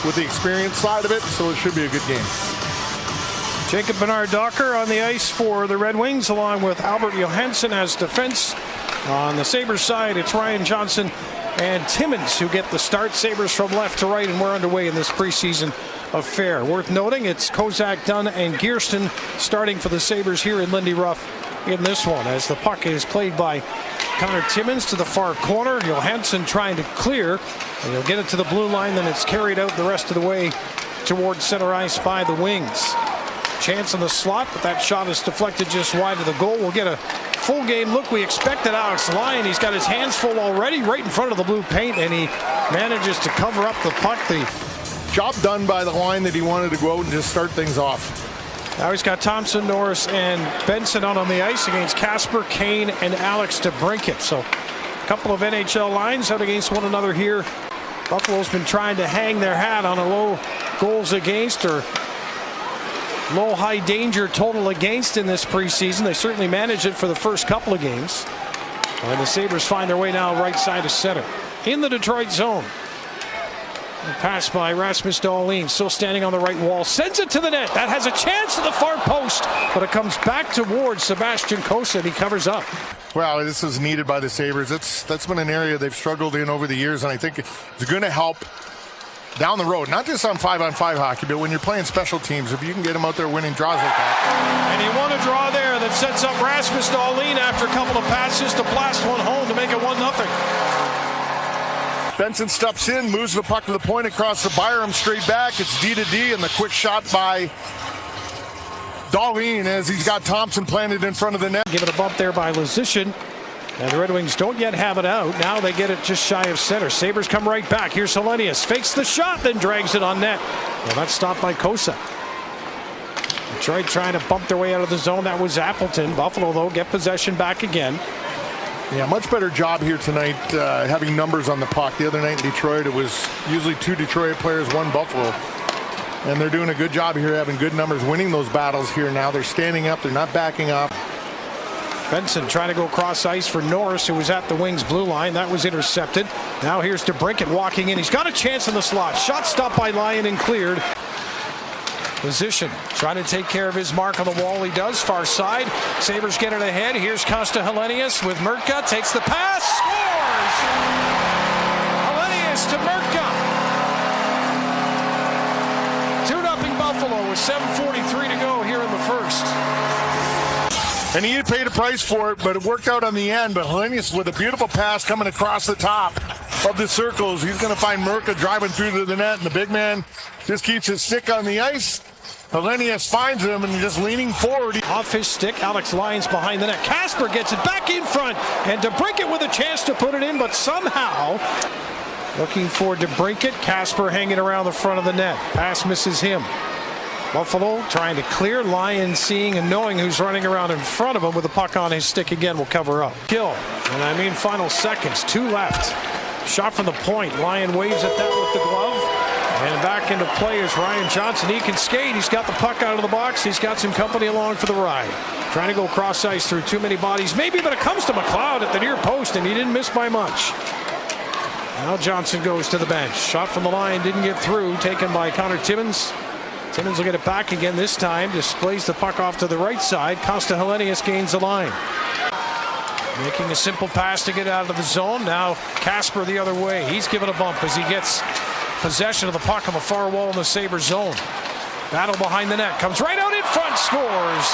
with the experience side of it, so it should be a good game. Jacob Bernard-Docker on the ice for the Red Wings, along with Albert Johansson as defense. On the Sabres side, it's Ryan Johnson and Timmins who get the start. Sabres from left to right, and we're underway in this preseason affair. Worth noting, it's Kozak, Dunn, and Gearston starting for the Sabres here in Lindy Ruff in this one, as the puck is played by Connor Timmins to the far corner. Johansson trying to clear, and he'll get it to the blue line, then it's carried out the rest of the way towards center ice by the Wings. Chance in the slot, but that shot is deflected just wide of the goal. We'll get a full game look. We expected Alex Lyon. He's got his hands full already right in front of the blue paint, and he manages to cover up the puck. The job done by the line that he wanted to go out and just start things off. Now he's got Thompson, Norris, and Benson on the ice against Kasper, Kane, and Alex DeBrincat. So a couple of NHL lines out against one another here. Buffalo's been trying to hang their hat on a low goals against or low high danger total against in this preseason. They certainly managed it for the first couple of games. And the Sabres find their way now right side of center. In the Detroit zone. Pass by Rasmus Dahlin, still standing on the right wall, sends it to the net. That has a chance at the far post, but it comes back towards Sebastian Cossa, and he covers up. Well, this is needed by the Sabres. That's been an area they've struggled in over the years, and I think it's going to help down the road, not just on 5-on-5 hockey, but when you're playing special teams, if you can get them out there winning draws like that. And he won a draw there that sets up Rasmus Dahlin after a couple of passes to blast one home to make it 1-0. Benson steps in, moves the puck to the point across the Byram, straight back. It's D-to-D, and the quick shot by Dahlin as he's got Thompson planted in front of the net. Give it a bump there by Luzishin. And the Red Wings don't yet have it out. Now they get it just shy of center. Sabres come right back. Here's Helenius. Fakes the shot, then drags it on net. Well, that's stopped by Cossa. Detroit trying to bump their way out of the zone. That was Appleton. Buffalo, though, get possession back again. Yeah, much better job here tonight having numbers on the puck. The other night in Detroit, it was usually 2 Detroit players, 1 Buffalo. And they're doing a good job here, having good numbers, winning those battles here now. They're standing up. They're not backing up. Benson trying to go cross ice for Norris, who was at the Wings blue line. That was intercepted. Now here's DeBrincat walking in. He's got a chance in the slot. Shot stopped by Lyon and cleared. Position trying to take care of his mark on the wall. He does. Far side. Sabres get it ahead. Here's Costa Helenius with Murtka. Takes the pass. Scores! Helenius to Murtka. 2-0 Buffalo with 7:43 to go here in the first. And he had paid a price for it, but it worked out on the end. But Helenius with a beautiful pass coming across the top of the circles. He's going to find Murtka driving through to the net, and the big man just keeps his stick on the ice. Helenius finds him, and he's just leaning forward. Off his stick, Alex Lyons behind the net. Kasper gets it back in front, and DeBrincat with a chance to put it in, but somehow looking for DeBrincat. Kasper hanging around the front of the net. Pass misses him. Buffalo trying to clear. Lyon seeing and knowing who's running around in front of him with the puck on his stick again will cover up. Kill, and I mean final seconds. 2 left. Shot from the point. Lyon waves at that with the glove. And back into play is Ryan Johnson. He can skate. He's got the puck out of the box. He's got some company along for the ride. Trying to go cross ice through too many bodies. Maybe, but it comes to McLeod at the near post, and he didn't miss by much. Now Johnson goes to the bench. Shot from the line. Didn't get through. Taken by Connor Timmins. Timmins will get it back again this time. Displays the puck off to the right side. Costa Helenius gains the line. Making a simple pass to get out of the zone. Now Kasper the other way. He's given a bump as he gets possession of the puck on the far wall in the Sabres zone. Battle behind the net. Comes right out in front. Scores.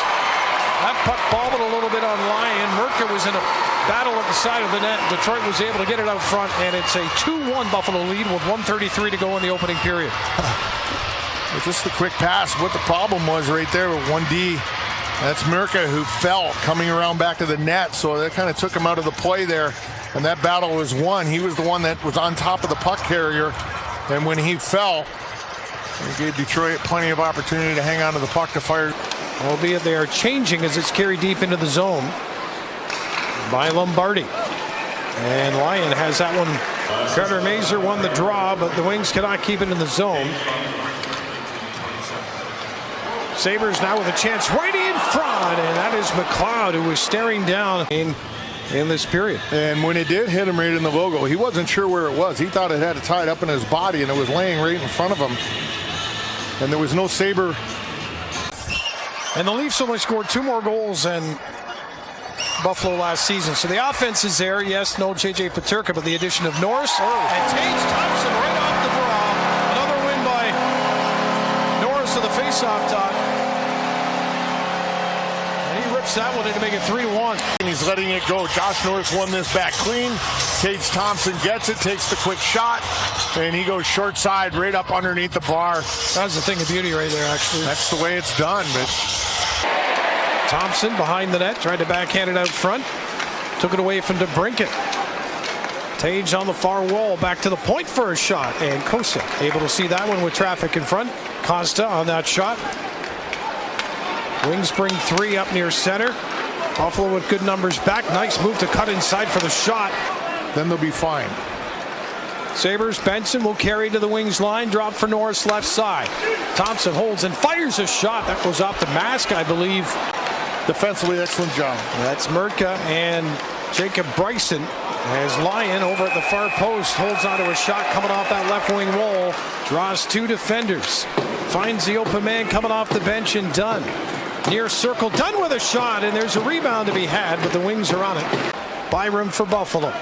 That puck bobbled a little bit on Lyon. Murtka was in a battle at the side of the net. Detroit was able to get it out front, and it's a 2-1 Buffalo lead with 1:33 to go in the opening period. It's just the quick pass. What the problem was right there with 1D, that's Murtka who fell coming around back to the net, so that kind of took him out of the play there, and that battle was won. He was the one that was on top of the puck carrier, and when he fell, it gave Detroit plenty of opportunity to hang on to the puck to fire. Albeit they are changing as it's carried deep into the zone by Lombardi. And Lyon has that one. Carter Mazur won the draw, but the Wings cannot keep it in the zone. Sabres now with a chance right in front, and that is McLeod, who was staring down. in this period. And when it did hit him right in the logo, he wasn't sure where it was. He thought it had it tied up in his body, and it was laying right in front of him. And there was no Sabre. And the Leafs only scored 2 more goals than Buffalo last season. So the offense is there. Yes, no J.J. Peterka, but the addition of Norris and Tage Thompson right off the draw. Another win by Norris to the faceoff dot. And he rips that one in to make it 3-1. And he's letting it go. Josh Norris won this back clean. Tage Thompson gets it, takes the quick shot, and he goes short side right up underneath the bar. That's the thing of beauty right there, actually. That's the way it's done. But Thompson behind the net, tried to backhand it out front. Took it away from DeBrincat. Tage on the far wall, back to the point for a shot. And Kosa able to see that one with traffic in front. Costa on that shot. Wings bring 3 up near center. Buffalo with good numbers back. Nice move to cut inside for the shot. then they'll be fine. Sabres, Benson will carry to the Wings line. Drop for Norris left side. Thompson holds and fires a shot. That goes off the mask, I believe. Defensively, excellent job. That's Murka and Jacob Bryson. As Lyon over at the far post holds onto a shot coming off that left wing wall. Draws 2 defenders. Finds the open man coming off the bench and Dunn. Near circle, Dunn with a shot, and there's a rebound to be had, but the Wings are on it. Byram for Buffalo.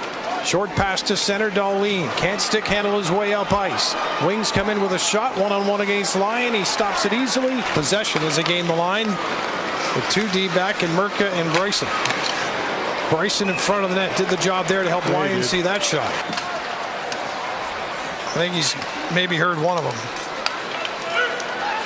Short pass to center, Dahlin. Can't stick handle his way up ice. Wings come in with a shot, one-on-one against Lyon. He stops it easily. Possession as they gain the line with 2D back and Murka and Bryson. Bryson in front of the net did the job there to help Lyon see that shot. I think he's maybe heard one of them.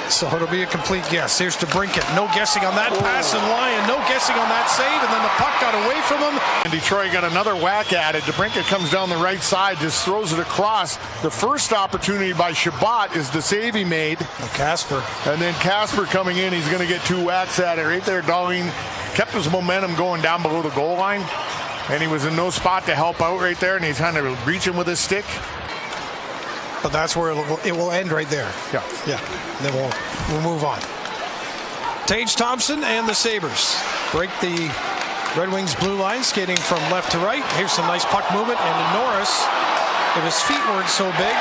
So it'll be a complete guess. Here's DeBrincat. No guessing on that pass, and Lyon no guessing on that save, and then the puck got away from him. And Detroit got another whack at it. DeBrincat comes down the right side, just throws it across. The first opportunity by Shabbat is the save he made. Casper. And then Casper coming in, he's going to get 2 whacks at it. Right there, Dahlin kept his momentum going down below the goal line, and he was in no spot to help out right there, and he's kind of reaching with his stick. But that's where it will end right there. Yeah. Then we'll move on. Tage Thompson and the Sabres break the Red Wings blue line, skating from left to right. Here's some nice puck movement, and Norris, if his feet weren't so big.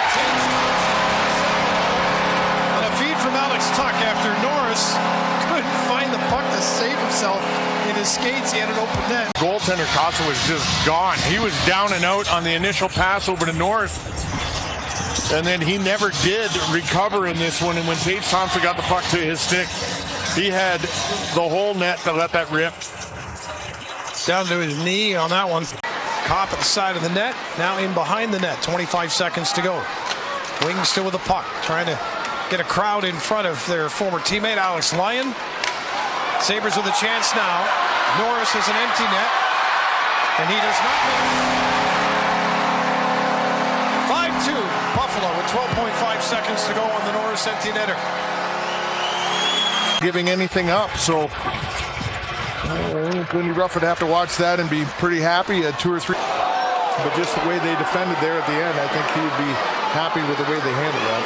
And a feed from Alex Tuch after Norris couldn't find the puck to save himself in his skates. He had an open net. Goaltender Costa was just gone. He was down and out on the initial pass over to Norris. And then he never did recover in this one. And when Tage Thompson got the puck to his stick, he had the whole net to let that rip. Down to his knee on that one. Copp at the side of the net. Now in behind the net. 25 seconds to go. Wings still with the puck. Trying to get a crowd in front of their former teammate, Alex Lyon. Sabres with a chance now. Norris has an empty net. And he does not make it. 5-2, Buffalo with 12.5 seconds to go on the Norris empty netter. Giving anything up, so Goody Ruff would have to watch that and be pretty happy at 2 or 3. But just the way they defended there at the end, I think he would be happy with the way they handled that.